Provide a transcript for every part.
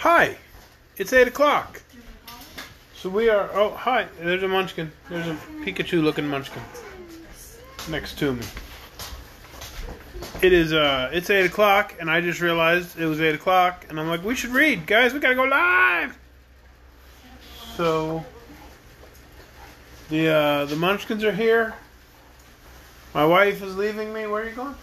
Hi, it's 8 o'clock. So we are, oh, hi, there's a munchkin. There's a Pikachu-looking munchkin next to me. It's 8 o'clock, and I just realized it was 8 o'clock, and I'm like, we should read. Guys, we gotta go live! So, the munchkins are here. My wife is leaving me. Where are you going?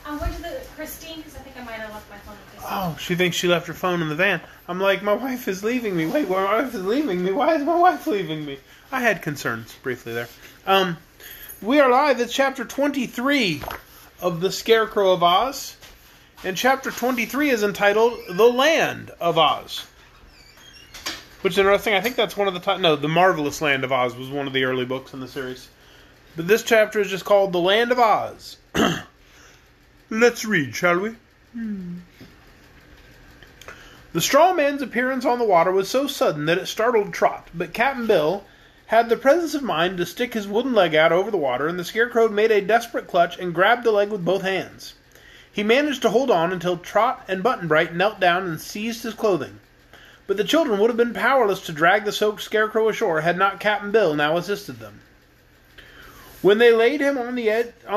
I'm going to the Christine, because I think I might have left my phone at Christine. Oh, she thinks she left her phone in the van. I'm like, my wife is leaving me. Wait, my wife is leaving me? Why is my wife leaving me? I had concerns briefly there. We are live. It's chapter 23 of the Scarecrow of Oz. And chapter 23 is entitled The Land of Oz. Which is interesting. I think that's one of the The Marvelous Land of Oz was one of the early books in the series. But this chapter is just called The Land of Oz. Let's read, shall we? The straw man's appearance on the water was so sudden that it startled Trot, but Cap'n Bill had the presence of mind to stick his wooden leg out over the water, and the Scarecrow made a desperate clutch and grabbed the leg with both hands. He managed to hold on until Trot and Button-Bright knelt down and seized his clothing. But the children would have been powerless to drag the soaked Scarecrow ashore had not Cap'n Bill now assisted them. When they laid him on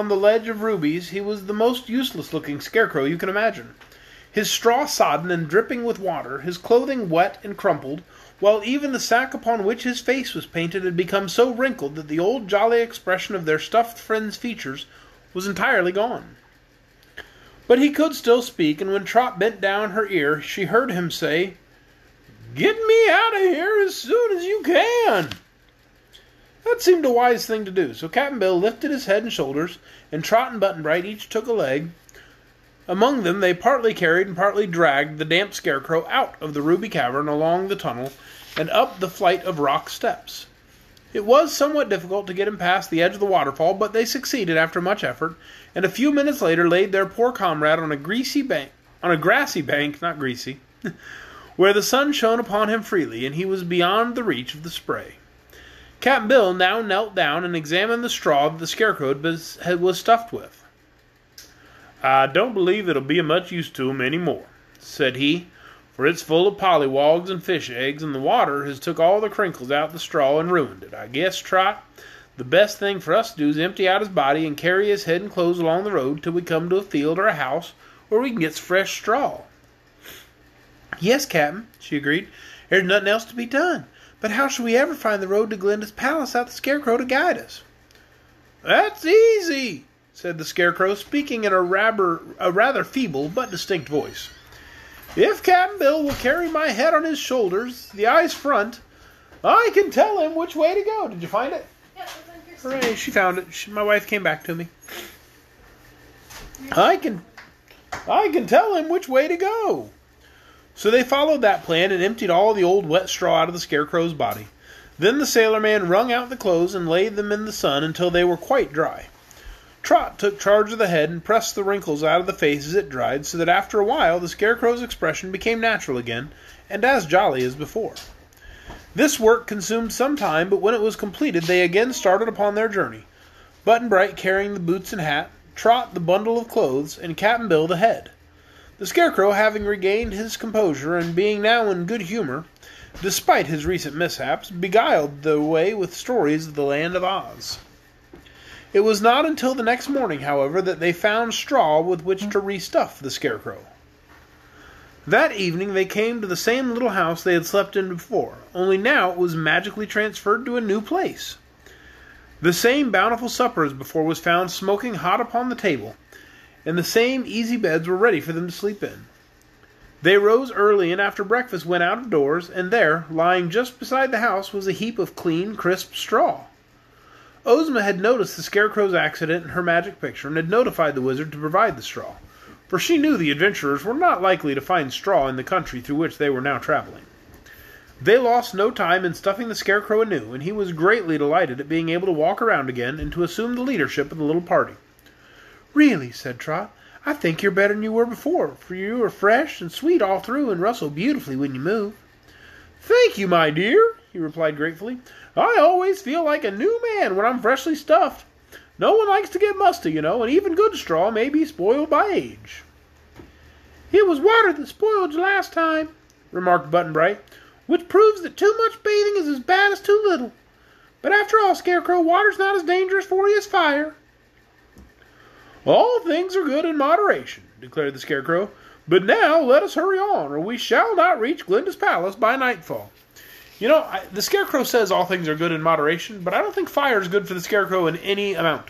the ledge of rubies, he was the most useless-looking Scarecrow you can imagine. His straw sodden and dripping with water, his clothing wet and crumpled, while even the sack upon which his face was painted had become so wrinkled that the old jolly expression of their stuffed friend's features was entirely gone. But he could still speak, and when Trot bent down her ear, she heard him say, "Get me out of here as soon as you can!" That seemed a wise thing to do, so Cap'n Bill lifted his head and shoulders, and Trot and Button-Bright each took a leg. Among them they partly carried and partly dragged the damp Scarecrow out of the ruby cavern, along the tunnel, and up the flight of rock steps. It was somewhat difficult to get him past the edge of the waterfall, but they succeeded after much effort, and a few minutes later laid their poor comrade on a grassy bank, not greasy, where the sun shone upon him freely, and he was beyond the reach of the spray. Cap'n Bill now knelt down and examined the straw that the Scarecrow was stuffed with. "I don't believe it'll be of much use to him any more," said he, "for it's full of pollywogs and fish eggs, and the water has took all the crinkles out the straw and ruined it. I guess, Trot, the best thing for us to do is empty out his body and carry his head and clothes along the road till we come to a field or a house where we can get fresh straw." "Yes, Cap'n," she agreed. "There's nothing else to be done. But how shall we ever find the road to Glinda's palace without the Scarecrow to guide us?" "That's easy," said the Scarecrow, speaking in a rather feeble but distinct voice. "If Cap'n Bill will carry my head on his shoulders, the eyes front, I can tell him which way to go." Did you find it? Yeah, it's on Christine. Hooray, she found it. My wife came back to me. I can tell him which way to go." So they followed that plan and emptied all the old wet straw out of the Scarecrow's body. Then the sailor man wrung out the clothes and laid them in the sun until they were quite dry. Trot took charge of the head and pressed the wrinkles out of the face as it dried, so that after a while the Scarecrow's expression became natural again, and as jolly as before. This work consumed some time, but when it was completed they again started upon their journey, Button-Bright carrying the boots and hat, Trot the bundle of clothes, and Cap'n Bill the head. The Scarecrow, having regained his composure and being now in good humor, despite his recent mishaps, beguiled the way with stories of the Land of Oz. It was not until the next morning, however, that they found straw with which to restuff the Scarecrow. That evening they came to the same little house they had slept in before, only now it was magically transferred to a new place. The same bountiful supper as before was found smoking hot upon the table, and the same easy beds were ready for them to sleep in. They rose early and after breakfast went out of doors, and there, lying just beside the house, was a heap of clean, crisp straw. Ozma had noticed the Scarecrow's accident in her magic picture and had notified the wizard to provide the straw, for she knew the adventurers were not likely to find straw in the country through which they were now traveling. They lost no time in stuffing the Scarecrow anew, and he was greatly delighted at being able to walk around again and to assume the leadership of the little party. "Really," said Trot, "I think you're better than you were before, for you are fresh and sweet all through and rustle beautifully when you move." "Thank you, my dear," he replied gratefully. "I always feel like a new man when I'm freshly stuffed. No one likes to get musty, you know, and even good straw may be spoiled by age." "It was water that spoiled you last time," remarked Button-Bright, which proves that too much bathing is as bad as too little. But after all, Scarecrow, water's not as dangerous for you as fire. All things are good in moderation, declared the Scarecrow. But now let us hurry on, or we shall not reach Glinda's palace by nightfall. You know, the Scarecrow says all things are good in moderation, but I don't think fire is good for the Scarecrow in any amount.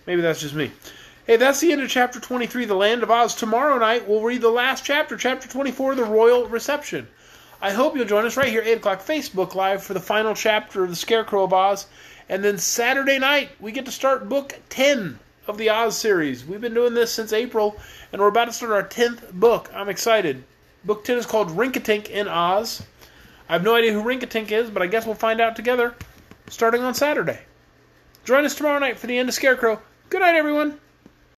Maybe that's just me. Hey, that's the end of Chapter 23, The Land of Oz. Tomorrow night, we'll read the last chapter, Chapter 24, The Royal Reception. I hope you'll join us right here, 8 o'clock, Facebook Live, for the final chapter of The Scarecrow of Oz. And then Saturday night, we get to start Book 10 of the Oz series. We've been doing this since April, and we're about to start our 10th book. I'm excited. Book 10 is called Rinkatink in Oz. I have no idea who Rinkatink is, but I guess we'll find out together starting on Saturday. Join us tomorrow night for the end of Scarecrow. Good night, everyone.